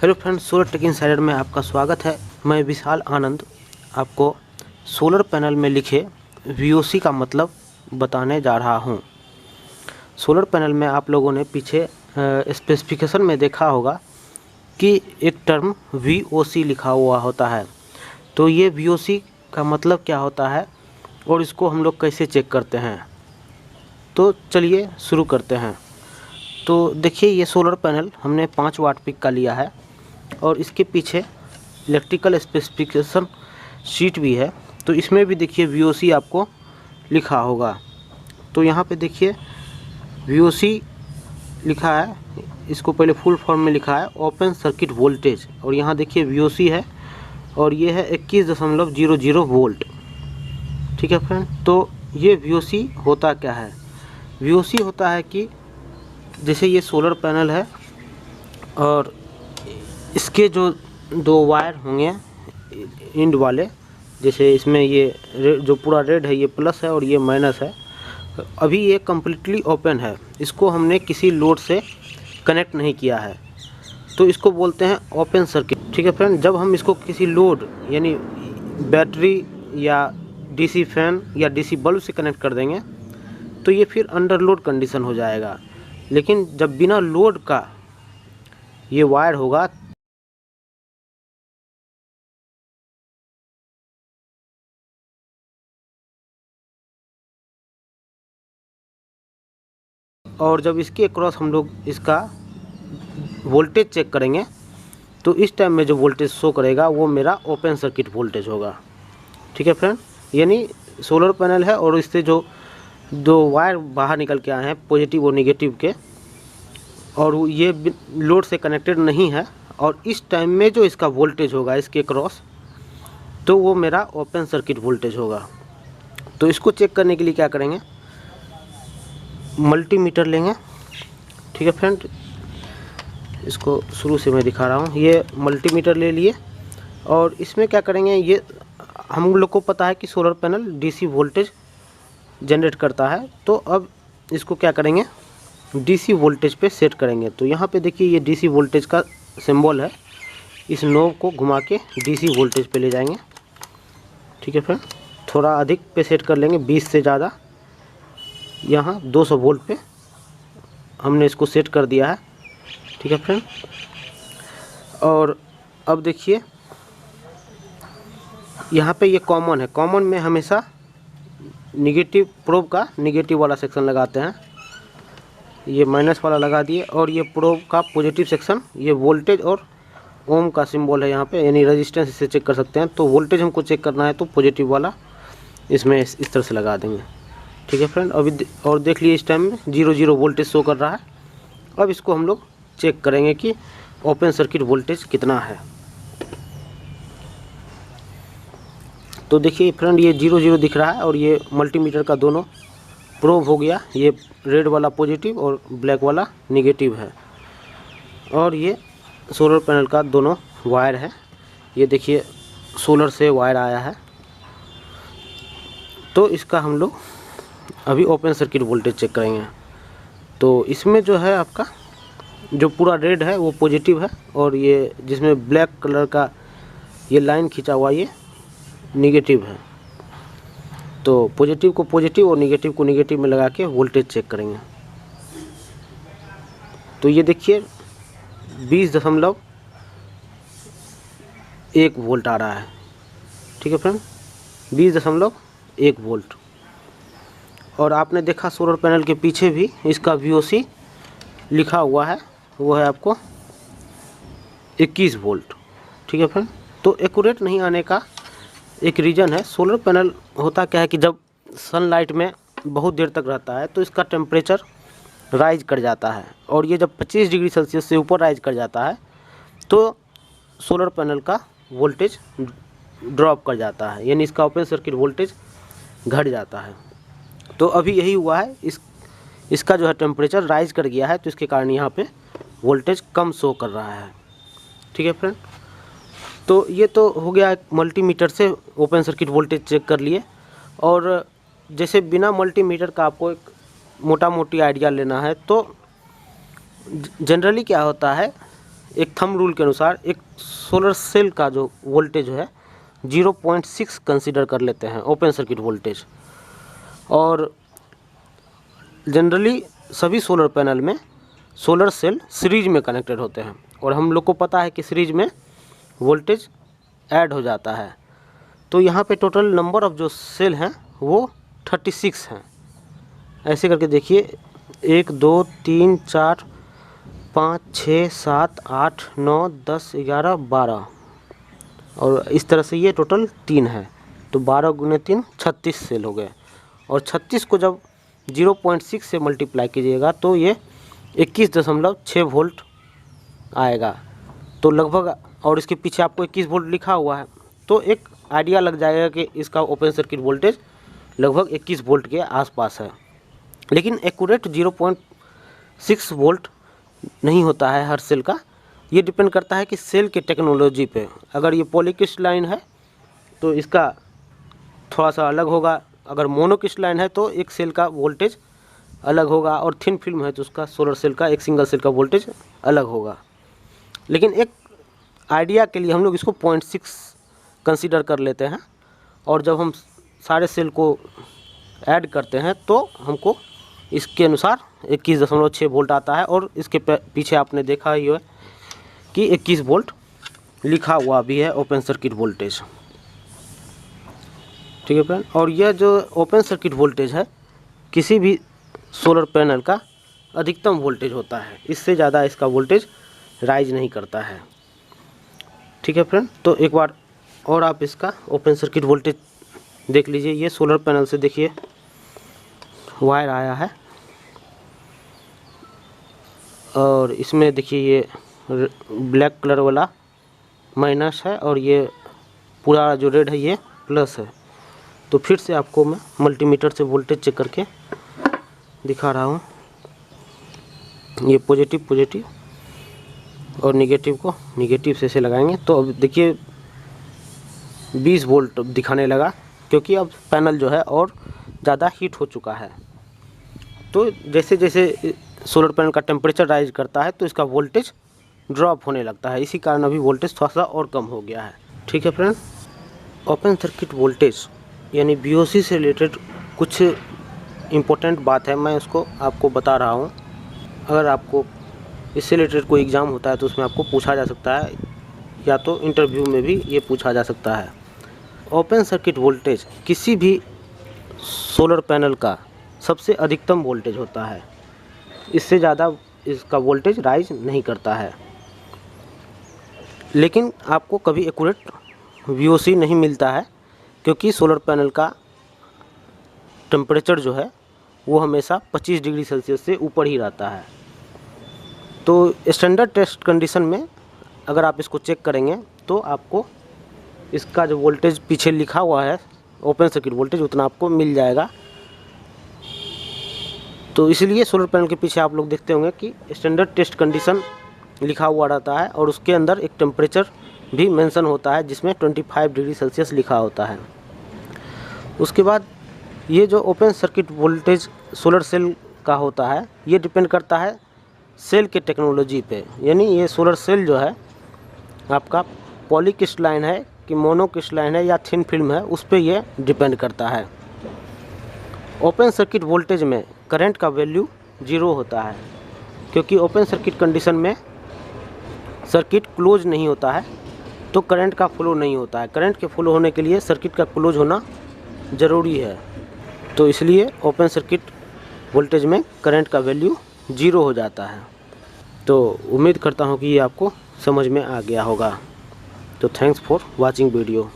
Hello friends, solar tech insider में आपका स्वागत है। मैं विशाल आनंद आपको सोलर पैनल में लिखे वीओसी का मतलब बताने जा रहा हूं। सोलर पैनल में आप लोगों ने पीछे स्पेसिफिकेशन में देखा होगा कि एक टर्म वीओसी लिखा हुआ होता है। तो ये वीओसी का मतलब क्या होता है और इसको हम लोग कैसे चेक करते हैं, तो चलिए शुरू करते हैं। तो देखिए, ये सोलर पैनल हमने 5 वाट पीक का लिया है और इसके पीछे इलेक्ट्रिकल स्पेसिफिकेशन शीट भी है। तो इसमें भी देखिए वीओसी आपको लिखा होगा। तो यहाँ पे देखिए वीओसी लिखा है, इसको पहले फुल फॉर्म में लिखा है ओपन सर्किट वोल्टेज, और यहाँ देखिए वीओसी है और ये है 21.00 वोल्ट। ठीक है फ्रेंड, तो ये वीओसी होता क्या है? वीओसी होता है कि जैसे ये सोलर पैनल है और इसके जो 2 वायर होंगे इंड वाले, जैसे इसमें ये जो पूरा रेड है ये प्लस है और ये माइनस है। अभी ये कम्प्लीटली ओपन है, इसको हमने किसी लोड से कनेक्ट नहीं किया है, तो इसको बोलते हैं ओपन सर्किट। ठीक है फ्रेंड, जब हम इसको किसी लोड यानी बैटरी या डीसी फैन या डीसी बल्ब से कनेक्ट कर देंगे तो ये फिर अंडर लोड कंडीशन हो जाएगा। लेकिन जब बिना लोड का ये वायर होगा और जब इसके क्रॉस हम लोग इसका वोल्टेज चेक करेंगे तो इस टाइम में जो वोल्टेज शो करेगा वो मेरा ओपन सर्किट वोल्टेज होगा। ठीक है फ्रेंड, यानी सोलर पैनल है और इससे जो 2 वायर बाहर निकल के आए हैं पॉजिटिव और निगेटिव के, और ये लोड से कनेक्टेड नहीं है, और इस टाइम में जो इसका वोल्टेज होगा इसके क्रॉस, तो वो मेरा ओपन सर्किट वोल्टेज होगा। तो इसको चेक करने के लिए क्या करेंगे, मल्टीमीटर लेंगे। ठीक है फ्रेंड, इसको शुरू से मैं दिखा रहा हूँ। ये मल्टीमीटर ले लिए और इसमें क्या करेंगे, ये हम लोग को पता है कि solar panel DC voltage generate करता है। तो अब इसको क्या करेंगे, डीसी वोल्टेज पे सेट करेंगे। तो यहाँ पे देखिए ये डीसी वोल्टेज का सिंबल है, इस नोब को घुमा के डीसी वोल्टेज पे ले जाएंगे। ठीक है फ्रेंड, थोड़ा अधिक पे सेट कर लेंगे, 20 से ज़्यादा। यहाँ 200 वोल्ट पे हमने इसको सेट कर दिया है। ठीक है फ्रेंड, और अब देखिए यहाँ पे ये कॉमन है। कॉमन में हमेशा निगेटिव प्रोब का निगेटिव वाला सेक्शन लगाते हैं, ये माइनस वाला लगा दिए, और ये प्रोब का पॉजिटिव सेक्शन, ये वोल्टेज और ओम का सिंबल है यहाँ पे, यानी रेजिस्टेंस, इससे चेक कर सकते हैं। तो वोल्टेज हमको चेक करना है तो पॉजिटिव वाला इसमें इस तरह से लगा देंगे। ठीक है फ्रेंड, अभी और देख लिए इस टाइम में 00 वोल्टेज शो कर रहा है। अब इसको हम लोग चेक करेंगे कि ओपन सर्किट वोल्टेज कितना है। तो देखिए फ्रेंड, ये 00 दिख रहा है और ये मल्टीमीटर का दोनों प्रोब हो गया, ये रेड वाला पॉजिटिव और ब्लैक वाला निगेटिव है, और ये सोलर पैनल का दोनों वायर है। ये देखिए सोलर से वायर आया है। तो इसका हम लोग अभी ओपन सर्किट वोल्टेज चेक करेंगे। तो इसमें जो है आपका जो पूरा रेड है वो पॉजिटिव है, और ये जिसमें ब्लैक कलर का ये लाइन खींचा हुआ ये निगेटिव है। तो पॉजिटिव को पॉजिटिव और निगेटिव को निगेटिव में लगा के वोल्टेज चेक करेंगे। तो ये देखिए 20.1 वोल्ट आ रहा है। ठीक है फ्रेंड, 20.1 वोल्ट। और आपने देखा सोलर पैनल के पीछे भी इसका वीओसी लिखा हुआ है, वो है आपको 21 वोल्ट। ठीक है फ्रेंड, तो एक्यूरेट नहीं आने का एक रीज़न है, सोलर पैनल होता क्या है कि जब सनलाइट में बहुत देर तक रहता है तो इसका टेम्परेचर राइज कर जाता है, और ये जब 25 डिग्री सेल्सियस से ऊपर राइज कर जाता है तो सोलर पैनल का वोल्टेज ड्रॉप कर जाता है, यानी इसका ओपन सर्किट वोल्टेज घट जाता है। तो अभी यही हुआ है, इसका जो है टेम्परेचर राइज कर गया है, तो इसके कारण यहाँ पे वोल्टेज कम शो कर रहा है। ठीक है फ्रेंड, तो ये तो हो गया मल्टीमीटर से ओपन सर्किट वोल्टेज चेक कर लिए। और जैसे बिना मल्टीमीटर का आपको एक मोटा मोटी आइडिया लेना है तो जनरली क्या होता है, एक थंब रूल के अनुसार एक सोलर सेल का जो वोल्टेज है 0.6 कंसीडर कर लेते हैं ओपन सर्किट वोल्टेज। और जनरली सभी सोलर पैनल में सोलर सेल सीरीज में कनेक्टेड होते हैं और हम लोग को पता है कि सीरीज में वोल्टेज ऐड हो जाता है। तो यहाँ पे टोटल नंबर ऑफ जो सेल हैं वो 36 हैं। ऐसे करके देखिए 1 2 3 4 5 6 7 8 9 10 11 12 और इस तरह से ये टोटल 3 है। तो 12 गुने 3 36 सेल हो गए और 36 को जब 0.6 से मल्टीप्लाई कीजिएगा तो ये 21.6 वोल्ट आएगा। तो लगभग, और इसके पीछे आपको 21 वोल्ट लिखा हुआ है तो एक आइडिया लग जाएगा कि इसका ओपन सर्किट वोल्टेज लगभग 21 वोल्ट के आसपास है। लेकिन एक्यूरेट 0.6 वोल्ट नहीं होता है हर सेल का। ये डिपेंड करता है कि सेल के टेक्नोलॉजी पे। अगर ये पॉलीक्रिस्टलाइन है तो इसका थोड़ा सा अलग होगा, अगर मोनोक्रिस्टलाइन है तो एक सेल का वोल्टेज अलग होगा, और थिन फिल्म है तो उसका सोलर सेल का एक सिंगल सेल का वोल्टेज अलग होगा। लेकिन एक आइडिया के लिए हम लोग इसको 0.6 कंसीडर कर लेते हैं और जब हम सारे सेल को ऐड करते हैं तो हमको इसके अनुसार 21.6 वोल्ट आता है। और इसके पीछे आपने देखा ही है कि 21 वोल्ट लिखा हुआ भी है ओपन सर्किट वोल्टेज। ठीक है फ्रेंड। और यह जो ओपन सर्किट वोल्टेज है किसी भी सोलर पैनल का अधिकतम वोल्टेज होता है, इससे ज़्यादा इसका वोल्टेज राइज नहीं करता है। ठीक है फ्रेंड। तो एक बार और आप इसका ओपन सर्किट वोल्टेज देख लीजिए। ये सोलर पैनल से देखिए वायर आया है और इसमें देखिए ये ब्लैक कलर वाला माइनस है और ये पूरा जो रेड है ये प्लस है। तो फिर से आपको मैं मल्टीमीटर से वोल्टेज चेक करके दिखा रहा हूँ। ये पॉजिटिव और निगेटिव को निगेटिव से लगाएंगे तो अब देखिए 20 वोल्ट दिखाने लगा, क्योंकि अब पैनल जो है और ज़्यादा हीट हो चुका है। तो जैसे जैसे सोलर पैनल का टेम्परेचर राइज करता है तो इसका वोल्टेज ड्रॉप होने लगता है। इसी कारण अभी वोल्टेज थोड़ा सा और कम हो गया है। ठीक है फ्रेंड। ओपन सर्किट वोल्टेज यानी VOC से रिलेटेड कुछ इम्पोर्टेंट बात है, मैं उसको आपको बता रहा हूँ। अगर आपको इससे रिलेटेड कोई एग्ज़ाम होता है तो उसमें आपको पूछा जा सकता है, या तो इंटरव्यू में भी ये पूछा जा सकता है। ओपन सर्किट वोल्टेज किसी भी सोलर पैनल का सबसे अधिकतम वोल्टेज होता है, इससे ज़्यादा इसका वोल्टेज राइज नहीं करता है। लेकिन आपको कभी एक्यूरेट VOC नहीं मिलता है, क्योंकि सोलर पैनल का टेम्परेचर जो है वो हमेशा 25 डिग्री सेल्सियस से ऊपर ही रहता है। तो स्टैंडर्ड टेस्ट कंडीशन में अगर आप इसको चेक करेंगे तो आपको इसका जो वोल्टेज पीछे लिखा हुआ है ओपन सर्किट वोल्टेज उतना आपको मिल जाएगा। तो इसलिए सोलर पैनल के पीछे आप लोग देखते होंगे कि स्टैंडर्ड टेस्ट कंडीशन लिखा हुआ रहता है और उसके अंदर एक टेम्परेचर भी मेंशन होता है जिसमें 25 डिग्री सेल्सियस लिखा होता है। उसके बाद ये जो open circuit voltage solar cell का होता है ये डिपेंड करता है सेल के टेक्नोलॉजी पे। यानी ये सोलर सेल जो है आपका पॉलीक्रिस्टलाइन है कि मोनोक्रिस्टलाइन है या थिन फिल्म है, उस पर ये डिपेंड करता है। ओपन सर्किट वोल्टेज में करंट का वैल्यू 0 होता है, क्योंकि ओपन सर्किट कंडीशन में सर्किट क्लोज नहीं होता है तो करंट का फ्लो नहीं होता है। करंट के फ्लो होने के लिए सर्किट का क्लोज होना ज़रूरी है। तो इसलिए ओपन सर्किट वोल्टेज में करंट का वैल्यू 0 हो जाता है। तो उम्मीद करता हूँ कि ये आपको समझ में आ गया होगा। तो थैंक्स फॉर वाचिंग वीडियो।